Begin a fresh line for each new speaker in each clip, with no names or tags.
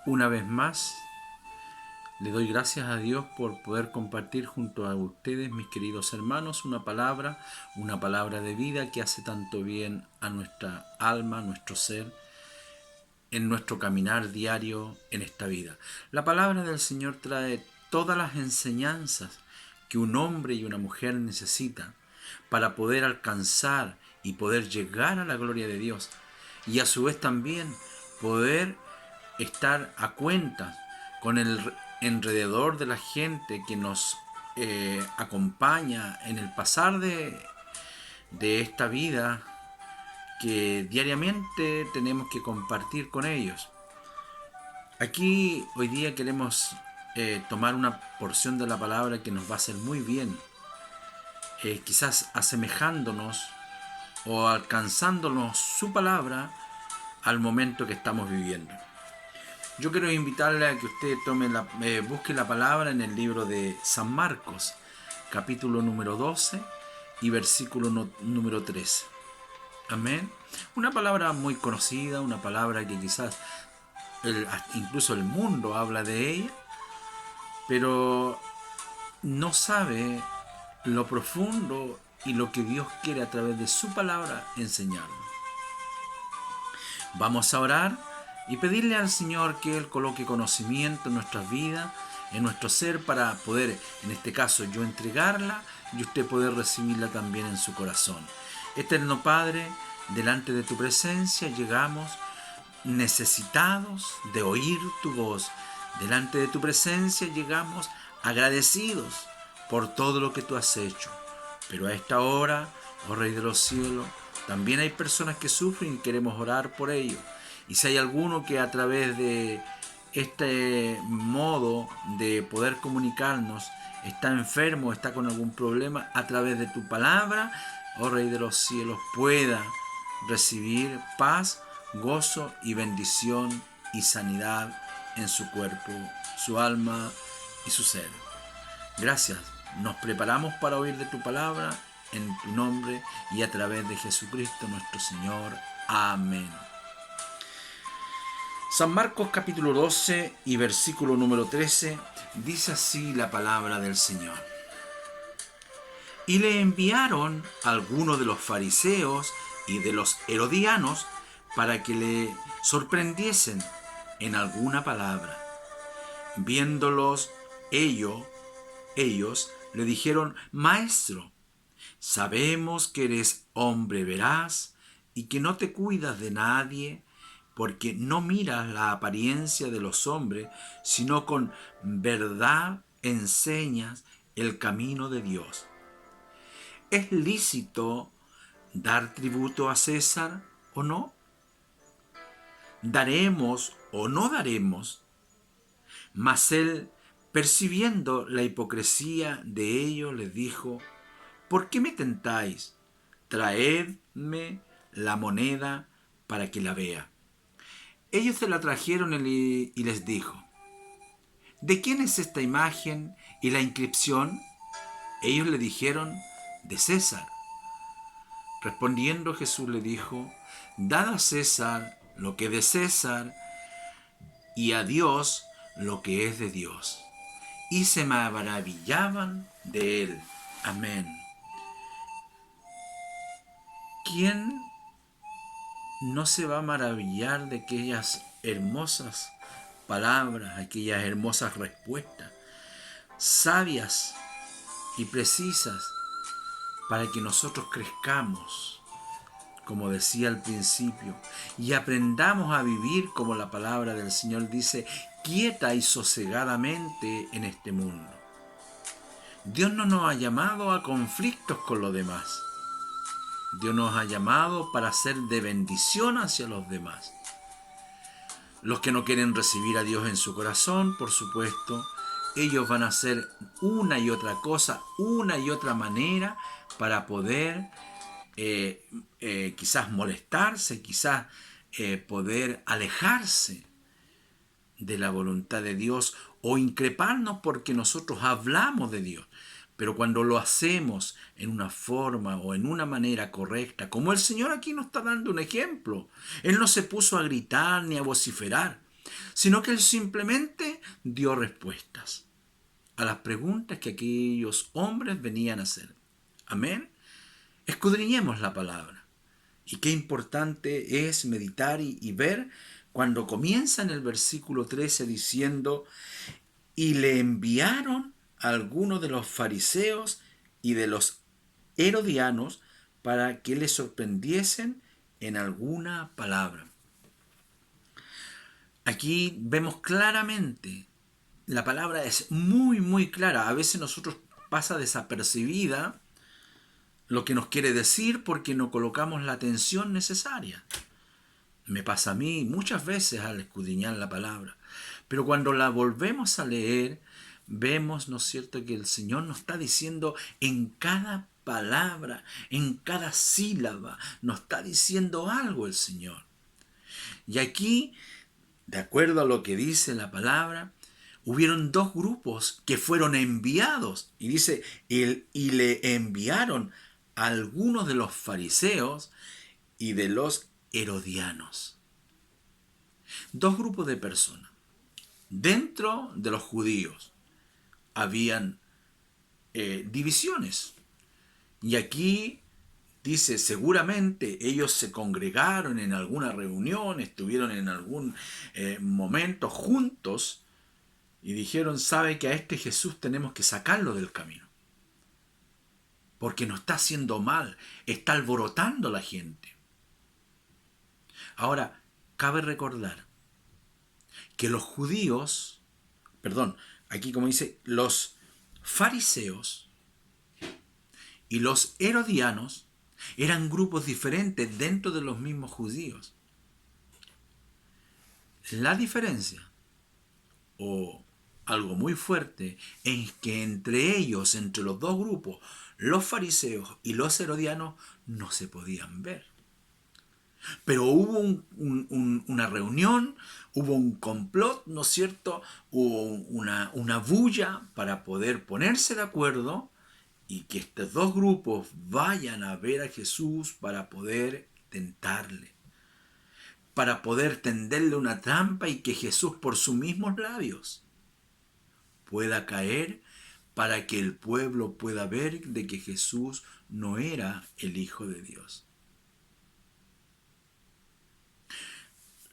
Una vez más, le doy gracias a Dios por poder compartir junto a ustedes, mis queridos hermanos, una palabra de vida que hace tanto bien a nuestra alma, a nuestro ser, en nuestro caminar diario en esta vida. La palabra del Señor trae todas las enseñanzas que un hombre y una mujer necesitan para poder alcanzar y poder llegar a la gloria de Dios, y a su vez también poder estar a cuentas con el alrededor de la gente que nos acompaña en el pasar de esta vida que diariamente tenemos que compartir con ellos. Aquí hoy día queremos tomar una porción de la palabra que nos va a hacer muy bien, quizás asemejándonos o alcanzándonos su palabra al momento que estamos viviendo. Yo quiero invitarle a que usted busque la palabra en el libro de San Marcos, capítulo número 12 y versículo número 13. Amén. Una palabra muy conocida, una palabra que quizás incluso el mundo habla de ella, pero no sabe lo profundo y lo que Dios quiere a través de su palabra enseñarnos. Vamos a orar y pedirle al Señor que Él coloque conocimiento en nuestras vidas, en nuestro ser, para poder, en este caso, yo entregarla y usted poder recibirla también en su corazón. Eterno Padre, delante de tu presencia llegamos necesitados de oír tu voz. Delante de tu presencia llegamos agradecidos por todo lo que tú has hecho. Pero a esta hora, oh Rey de los cielos, también hay personas que sufren y queremos orar por ellos. Y si hay alguno que a través de este modo de poder comunicarnos está enfermo, está con algún problema, a través de tu palabra, oh Rey de los cielos, pueda recibir paz, gozo y bendición y sanidad en su cuerpo, su alma y su ser. Gracias. Nos preparamos para oír de tu palabra en tu nombre y a través de Jesucristo nuestro Señor. Amén. San Marcos capítulo 12 y versículo número 13 dice así la palabra del Señor. Y le enviaron a algunos de los fariseos y de los herodianos para que le sorprendiesen en alguna palabra. Viéndolos ellos le dijeron: Maestro, sabemos que eres hombre veraz y que no te cuidas de nadie, porque no miras la apariencia de los hombres, sino con verdad enseñas el camino de Dios. ¿Es lícito dar tributo a César o no? ¿Daremos o no daremos? Mas él, percibiendo la hipocresía de ellos, les dijo: ¿por qué me tentáis? Traedme la moneda para que la vea. Ellos se la trajeron y les dijo: ¿de quién es esta imagen y la inscripción? Ellos le dijeron: de César. Respondiendo Jesús le dijo: dad a César lo que es de César y a Dios lo que es de Dios. Y se maravillaban de él. Amén. ¿Quién no se va a maravillar de aquellas hermosas palabras, aquellas hermosas respuestas, sabias y precisas, para que nosotros crezcamos, como decía al principio, y aprendamos a vivir como la palabra del Señor dice, quieta y sosegadamente en este mundo? Dios no nos ha llamado a conflictos con los demás. Dios nos ha llamado para ser de bendición hacia los demás. Los que no quieren recibir a Dios en su corazón, por supuesto, ellos van a hacer una y otra cosa, una y otra manera para poder quizás molestarse, quizás poder alejarse de la voluntad de Dios o increparnos porque nosotros hablamos de Dios. Pero cuando lo hacemos en una forma o en una manera correcta, como el Señor aquí nos está dando un ejemplo, Él no se puso a gritar ni a vociferar. sino que Él simplemente dio respuestas a las preguntas que aquellos hombres venían a hacer. Amén. Escudriñemos la palabra. Y qué importante es meditar y ver cuando comienza en el versículo 13 diciendo, y le enviaron a algunos de los fariseos y de los herodianos para que le sorprendiesen en alguna palabra. Aquí vemos claramente, la palabra es muy, muy clara. A veces nosotros pasa desapercibida lo que nos quiere decir porque no colocamos la atención necesaria. Me pasa a mí muchas veces al escudriñar la palabra. Pero cuando la volvemos a leer, vemos, ¿no es cierto?, que el Señor nos está diciendo en cada palabra, en cada sílaba, nos está diciendo algo el Señor. Y aquí, de acuerdo a lo que dice la palabra, hubieron dos grupos que fueron enviados. Y dice, y le enviaron a algunos de los fariseos y de los herodianos. Dos grupos de personas. Dentro de los judíos habían divisiones. Y aquí dice, seguramente ellos se congregaron en alguna reunión, estuvieron en algún momento juntos y dijeron, sabe que a este Jesús tenemos que sacarlo del camino. Porque nos está haciendo mal, está alborotando a la gente. Ahora, cabe recordar que los judíos, perdón, aquí como dice, los fariseos y los herodianos eran grupos diferentes dentro de los mismos judíos. La diferencia, o algo muy fuerte, es que entre ellos, entre los dos grupos, los fariseos y los herodianos, no se podían ver. Pero hubo una reunión, hubo un complot, ¿no es cierto? Hubo una bulla para poder ponerse de acuerdo y que estos dos grupos vayan a ver a Jesús para poder tentarle, para poder tenderle una trampa y que Jesús por sus mismos labios pueda caer para que el pueblo pueda ver de que Jesús no era el Hijo de Dios.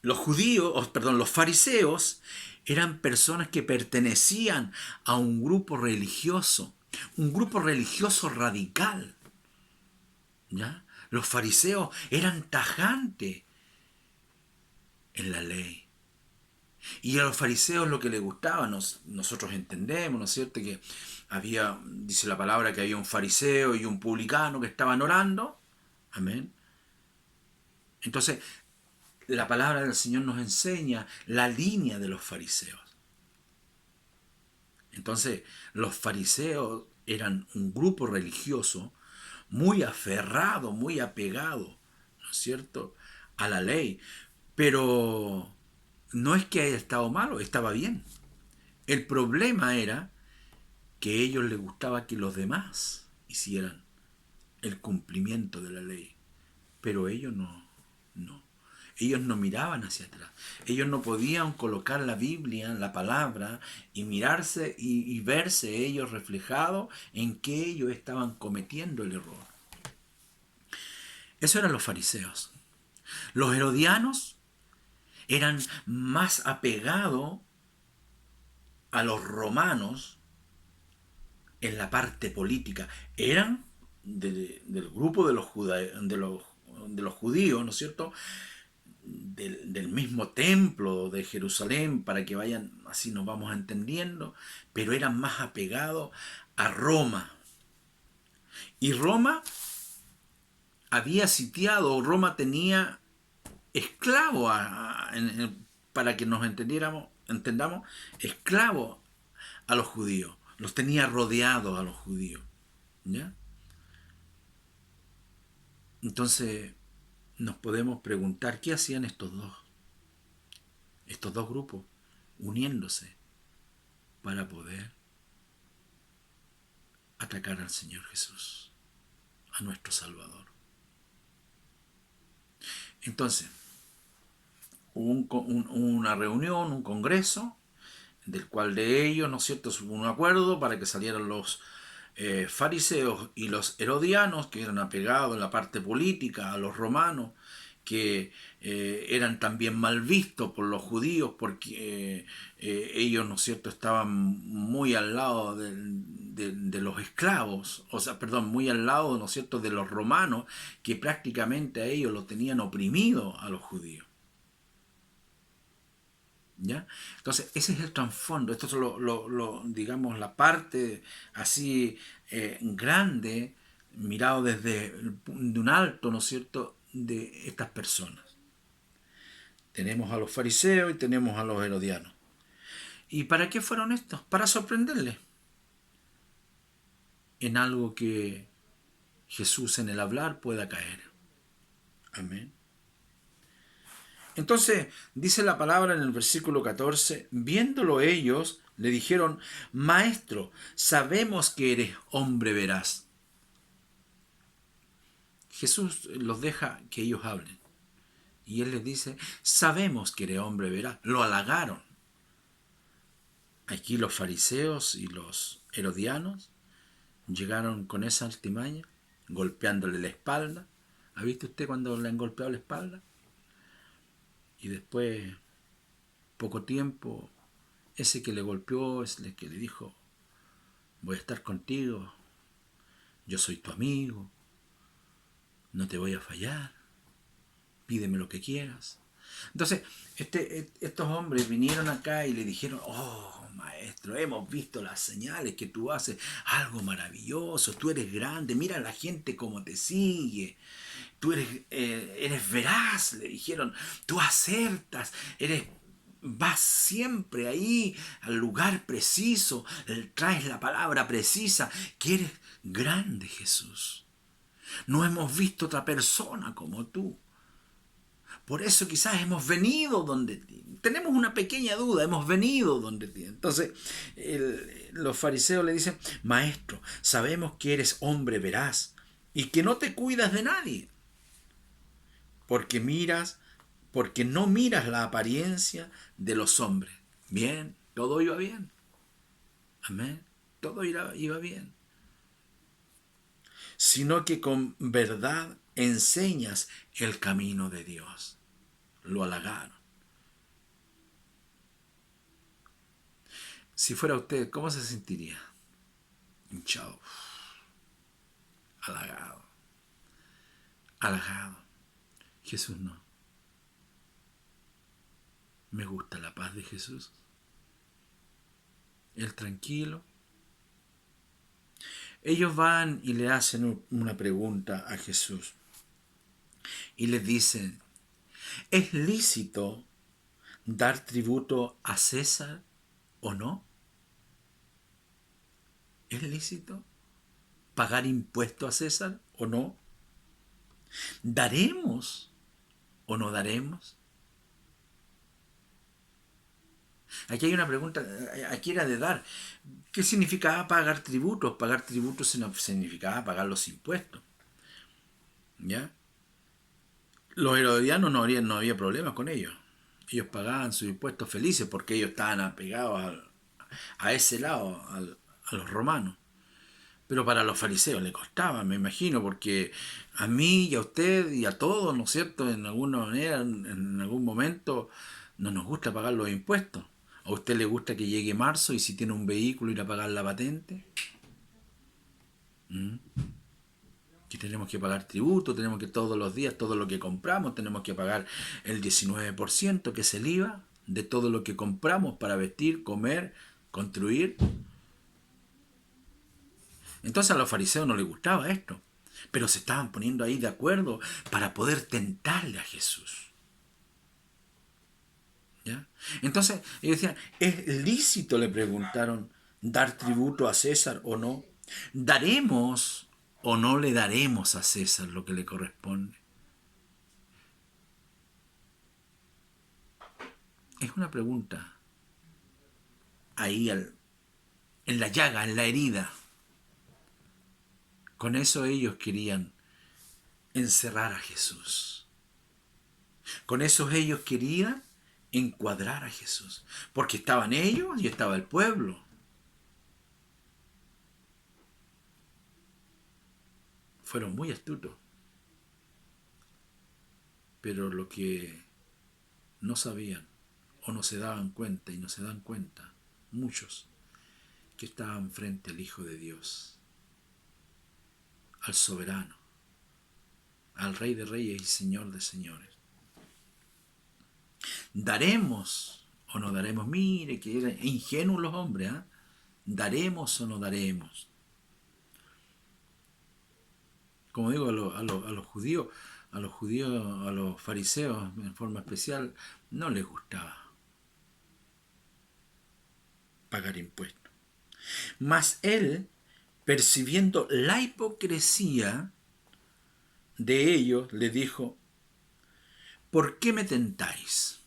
Los fariseos eran personas que pertenecían a un grupo religioso radical. ¿Ya? Los fariseos eran tajantes en la ley. Y a los fariseos lo que les gustaba, nosotros entendemos, ¿no es cierto?, que había, dice la palabra, que había un fariseo y un publicano que estaban orando. Amén. Entonces, la palabra del Señor nos enseña la línea de los fariseos. Entonces, los fariseos eran un grupo religioso muy aferrado, muy apegado, ¿no es cierto?, a la ley. Pero no es que haya estado malo, estaba bien. El problema era que a ellos les gustaba que los demás hicieran el cumplimiento de la ley. Pero ellos no. Ellos no miraban hacia atrás. Ellos no podían colocar la Biblia, la palabra, y mirarse y verse ellos reflejados en que ellos estaban cometiendo el error. Eso eran los fariseos. Los herodianos eran más apegados a los romanos en la parte política. Eran del grupo de los judíos, ¿no es cierto?, del mismo templo de Jerusalén, para que vayan, así nos vamos entendiendo, pero eran más apegados a Roma. Y Roma había sitiado, Roma tenía esclavos, para que nos entendamos, esclavos a los judíos. Los tenía rodeados a los judíos. ¿Ya? Entonces nos podemos preguntar qué hacían estos dos grupos, uniéndose para poder atacar al Señor Jesús, a nuestro Salvador. Entonces, una reunión, un congreso, del cual de ellos, ¿no es cierto?, hubo un acuerdo para que salieran los fariseos y los herodianos, que eran apegados en la parte política a los romanos, que eran también mal vistos por los judíos porque ellos, ¿no es cierto?, estaban muy al lado de los esclavos, o sea, perdón, muy al lado, ¿no es cierto?, de los romanos, que prácticamente a ellos lo tenían oprimido a los judíos. ¿Ya? Entonces, ese es el trasfondo. Esto es digamos, la parte así grande, mirado desde de un alto, ¿no es cierto?, de estas personas. Tenemos a los fariseos y tenemos a los herodianos. ¿Y para qué fueron estos? Para sorprenderles en algo que Jesús en el hablar pueda caer. Amén. Entonces, dice la palabra en el versículo 14, viéndolo ellos, le dijeron, Maestro, sabemos que eres hombre veraz. Jesús los deja que ellos hablen. Y él les dice, sabemos que eres hombre veraz. Lo halagaron. Aquí los fariseos y los herodianos llegaron con esa altimaña, golpeándole la espalda. ¿Ha visto usted cuando le han golpeado la espalda? Y después, poco tiempo, ese que le golpeó es el que le dijo, voy a estar contigo, yo soy tu amigo, no te voy a fallar, pídeme lo que quieras. Entonces, estos hombres vinieron acá y le dijeron, oh, maestro, hemos visto las señales que tú haces, algo maravilloso, tú eres grande, mira a la gente cómo te sigue, tú eres veraz, le dijeron, tú acertas, vas siempre ahí al lugar preciso, traes la palabra precisa, que eres grande, Jesús. No hemos visto otra persona como tú. Por eso quizás hemos venido donde ti. Tenemos una pequeña duda, hemos venido donde ti. Entonces los fariseos le dicen, Maestro, sabemos que eres hombre veraz y que no te cuidas de nadie, porque no miras la apariencia de los hombres. Bien, todo iba bien. Amén. Todo iba bien. Sino que con verdad enseñas el camino de Dios. Lo halagaron. Si fuera usted, ¿cómo se sentiría? Hinchado. Halagado. Halagado. Jesús no. Me gusta la paz de Jesús. El tranquilo. Ellos van y le hacen una pregunta a Jesús. Y les dicen, ¿es lícito dar tributo a César o no? ¿Es lícito pagar impuesto a César o no? ¿Daremos o no daremos? Aquí hay una pregunta, aquí era de dar. ¿Qué significaba pagar tributos? Pagar tributos significaba pagar los impuestos. ¿Ya? Los herodianos no había problemas con ellos. Ellos pagaban sus impuestos felices porque ellos estaban apegados a ese lado, a los romanos. Pero para los fariseos le costaba, me imagino, porque a mí y a usted y a todos, ¿no es cierto?, en alguna manera, en algún momento, no nos gusta pagar los impuestos. ¿A usted le gusta que llegue marzo y si tiene un vehículo ir a pagar la patente? ¿Mm? Que tenemos que pagar tributo, tenemos que todos los días, todo lo que compramos, tenemos que pagar el 19%, que es el IVA, de todo lo que compramos para vestir, comer, construir. Entonces a los fariseos no les gustaba esto, pero se estaban poniendo ahí de acuerdo para poder tentarle a Jesús. ¿Ya? Entonces ellos decían, ¿es lícito, le preguntaron, dar tributo a César o no? ¿Daremos o no le daremos a César lo que le corresponde? Es una pregunta ahí en la llaga, en la herida. Con eso ellos querían encerrar a Jesús. Con eso ellos querían encuadrar a Jesús, porque estaban ellos y estaba el pueblo. Fueron muy astutos, pero lo que no sabían o no se daban cuenta y no se dan cuenta, muchos, que estaban frente al Hijo de Dios, al soberano, al Rey de Reyes y Señor de Señores. ¿Daremos o no daremos? Mire que eran ingenuos los hombres, ¿eh? ¿Daremos o no daremos? Como digo, a los judíos, a los fariseos en forma especial, no les gustaba pagar impuestos. Mas él, percibiendo la hipocresía de ellos, le dijo: ¿por qué me tentáis?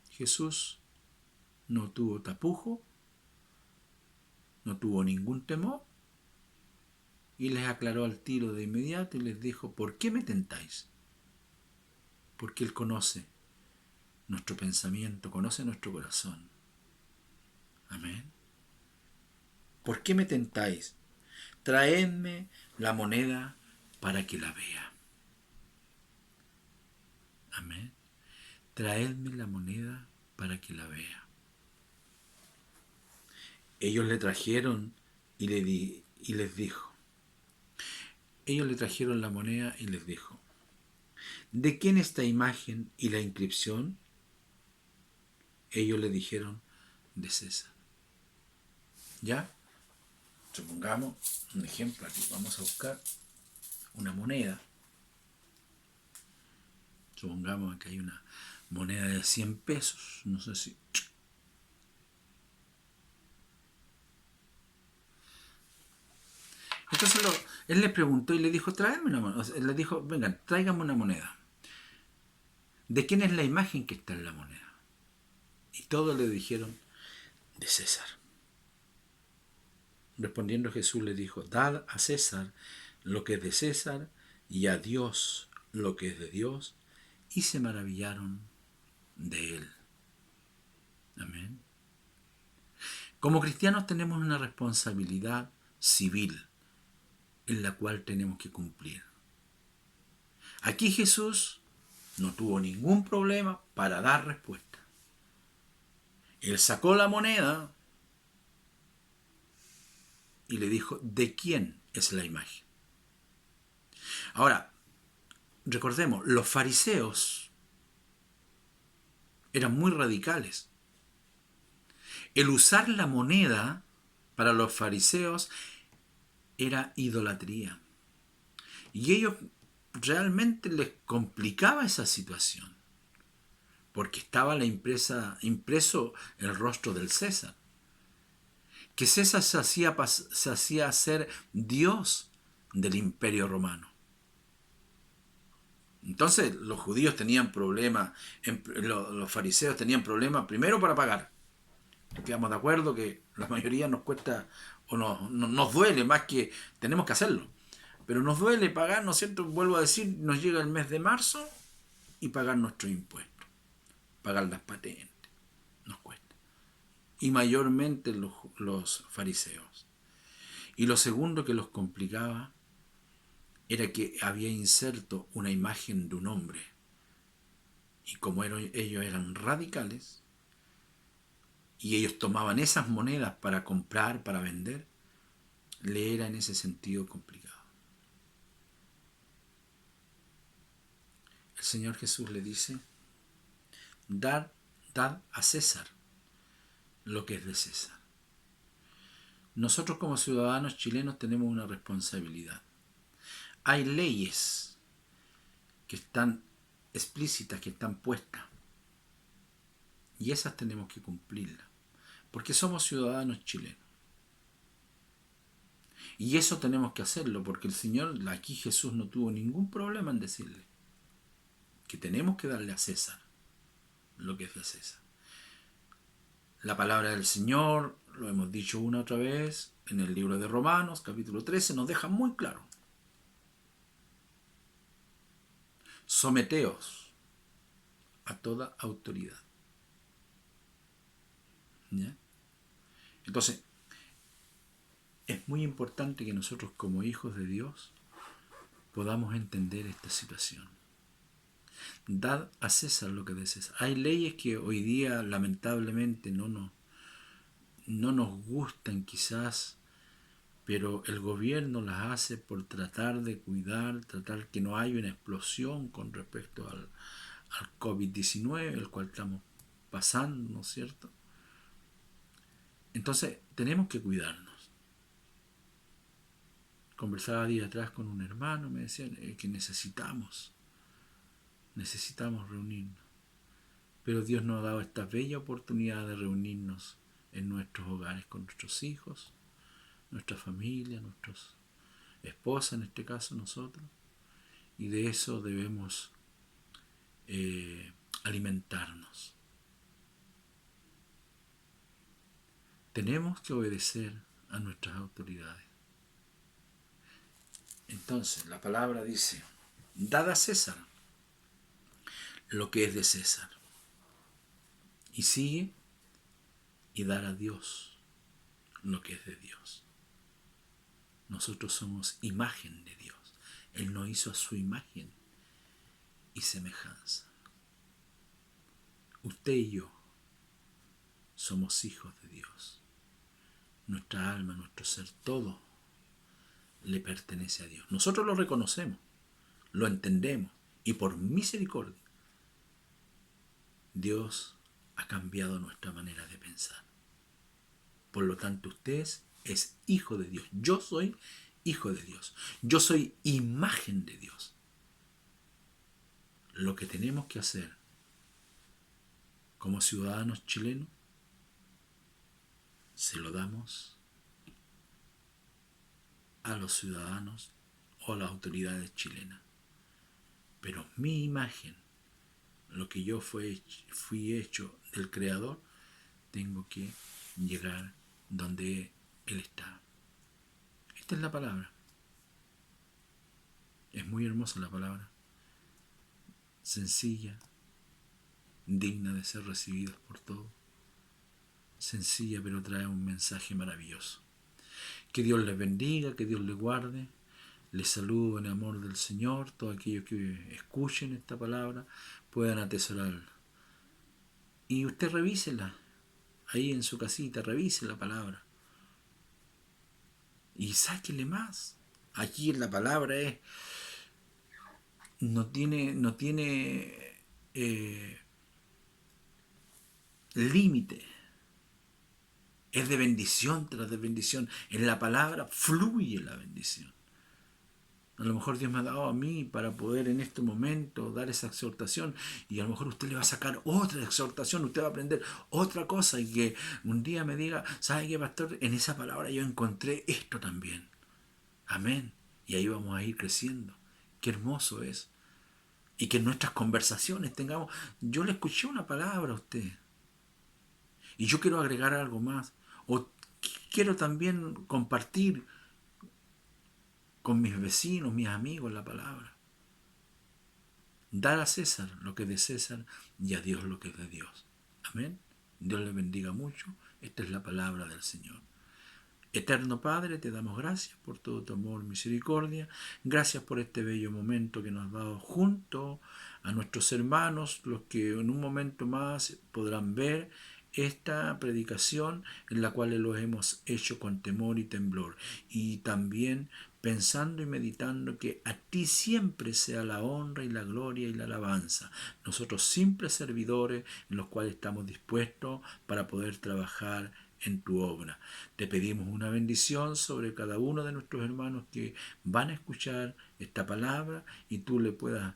Jesús no tuvo tapujo, no tuvo ningún temor, y les aclaró al tiro de inmediato y les dijo: ¿por qué me tentáis? Porque Él conoce nuestro pensamiento, conoce nuestro corazón. Amén. ¿Por qué me tentáis? Traedme la moneda para que la vea. Amén. Traedme la moneda para que la vea. Ellos le trajeron y les dijo. Ellos le trajeron la moneda y les dijo: ¿de quién esta imagen y la inscripción? Ellos le dijeron: de César. ¿Ya? Supongamos un ejemplo aquí. Vamos a buscar una moneda. Supongamos que hay una moneda de 100 pesos. No sé si... Entonces él le preguntó y le dijo: tráeme una moneda. O sea, le dijo: vengan, tráigame una moneda. ¿De quién es la imagen que está en la moneda? Y todos le dijeron: de César. Respondiendo Jesús le dijo: dad a César lo que es de César y a Dios lo que es de Dios. Y se maravillaron de él. Amén. Como cristianos tenemos una responsabilidad civil en la cual tenemos que cumplir. Aquí Jesús no tuvo ningún problema para dar respuesta. Él sacó la moneda y le dijo: ¿de quién es la imagen? Ahora, recordemos, los fariseos eran muy radicales. El usar la moneda para los fariseos era idolatría. Y ellos realmente les complicaba esa situación, porque estaba impreso el rostro del César. Que César se hacía ser Dios del Imperio Romano. Entonces los judíos tenían problemas, los fariseos tenían problemas primero para pagar. Quedamos de acuerdo que la mayoría nos cuesta o nos duele más que tenemos que hacerlo. Pero nos duele pagar, ¿no es cierto? Vuelvo a decir, nos llega el mes de marzo y pagar nuestros impuestos, pagar las patentes, nos cuesta. Y mayormente los fariseos. Y lo segundo que los complicaba era que había inserto una imagen de un hombre. Y como ellos eran radicales, y ellos tomaban esas monedas para comprar, para vender, le era en ese sentido complicado. El Señor Jesús le dice: dad a César lo que es de César. Nosotros como ciudadanos chilenos tenemos una responsabilidad. Hay leyes que están explícitas, que están puestas, y esas tenemos que cumplirlas, porque somos ciudadanos chilenos. Y eso tenemos que hacerlo, porque el Señor, aquí Jesús no tuvo ningún problema en decirle que tenemos que darle a César lo que es de César. La palabra del Señor, lo hemos dicho una otra vez, en el libro de Romanos, capítulo 13, nos deja muy claro. Someteos a toda autoridad. ¿Ya? Entonces, es muy importante que nosotros como hijos de Dios podamos entender esta situación. Dad a César lo que es de César. Hay leyes que hoy día lamentablemente no nos gustan quizás, pero el gobierno las hace por tratar de cuidar, tratar que no haya una explosión con respecto al COVID-19, el cual estamos pasando, ¿no es cierto? Entonces tenemos que cuidarnos. Conversaba días atrás con un hermano, me decían que necesitamos reunirnos. Pero Dios nos ha dado esta bella oportunidad de reunirnos en nuestros hogares con nuestros hijos, nuestra familia, nuestras esposas, en este caso nosotros, y de eso debemos alimentarnos. Tenemos que obedecer a nuestras autoridades. Entonces, la palabra dice, dad a César lo que es de César. Y sigue, y dar a Dios lo que es de Dios. Nosotros somos imagen de Dios. Él nos hizo a su imagen y semejanza. Usted y yo somos hijos de Dios. Nuestra alma, nuestro ser, todo le pertenece a Dios. Nosotros lo reconocemos, lo entendemos y por misericordia Dios ha cambiado nuestra manera de pensar. Por lo tanto, usted es hijo de Dios. Yo soy hijo de Dios. Yo soy imagen de Dios. Lo que tenemos que hacer como ciudadanos chilenos, se lo damos a los ciudadanos o a las autoridades chilenas. Pero mi imagen, lo que yo fui hecho del Creador, tengo que llegar donde Él está. Esta es la palabra. Es muy hermosa la palabra. Sencilla, digna de ser recibida por todos. Sencilla, pero trae un mensaje maravilloso. Que Dios les bendiga, que Dios les guarde. Les saludo en el amor del Señor. Todos aquellos que escuchen esta palabra puedan atesorarla. Y usted revísela. Ahí en su casita, revise la palabra. Y sáquele más. Aquí en la palabra no tiene límite. Es de bendición tras de bendición. En la palabra fluye la bendición. A lo mejor Dios me ha dado a mí para poder en este momento dar esa exhortación, y a lo mejor usted le va a sacar otra exhortación, usted va a aprender otra cosa, y que un día me diga, ¿sabe qué, pastor? En esa palabra yo encontré esto también. Amén. Y ahí vamos a ir creciendo. Qué hermoso es. Y que en nuestras conversaciones tengamos, yo le escuché una palabra a usted y yo quiero agregar algo más, o quiero también compartir con mis vecinos, mis amigos, la palabra. Dar a César lo que es de César y a Dios lo que es de Dios. Amén. Dios les bendiga mucho. Esta es la palabra del Señor. Eterno Padre, te damos gracias por todo tu amor, misericordia. Gracias por este bello momento que nos has dado junto a nuestros hermanos, los que en un momento más podrán ver esta predicación en la cual los hemos hecho con temor y temblor. Y también pensando y meditando que a ti siempre sea la honra y la gloria y la alabanza. Nosotros simples servidores en los cuales estamos dispuestos para poder trabajar en tu obra. Te pedimos una bendición sobre cada uno de nuestros hermanos que van a escuchar esta palabra, y tú le puedas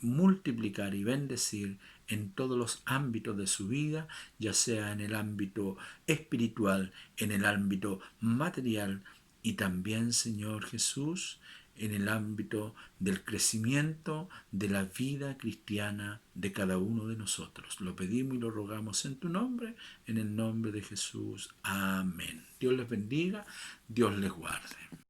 multiplicar y bendecir en todos los ámbitos de su vida, ya sea en el ámbito espiritual, en el ámbito material, y también, Señor Jesús, en el ámbito del crecimiento de la vida cristiana de cada uno de nosotros. Lo pedimos y lo rogamos en tu nombre, en el nombre de Jesús. Amén. Dios les bendiga, Dios les guarde.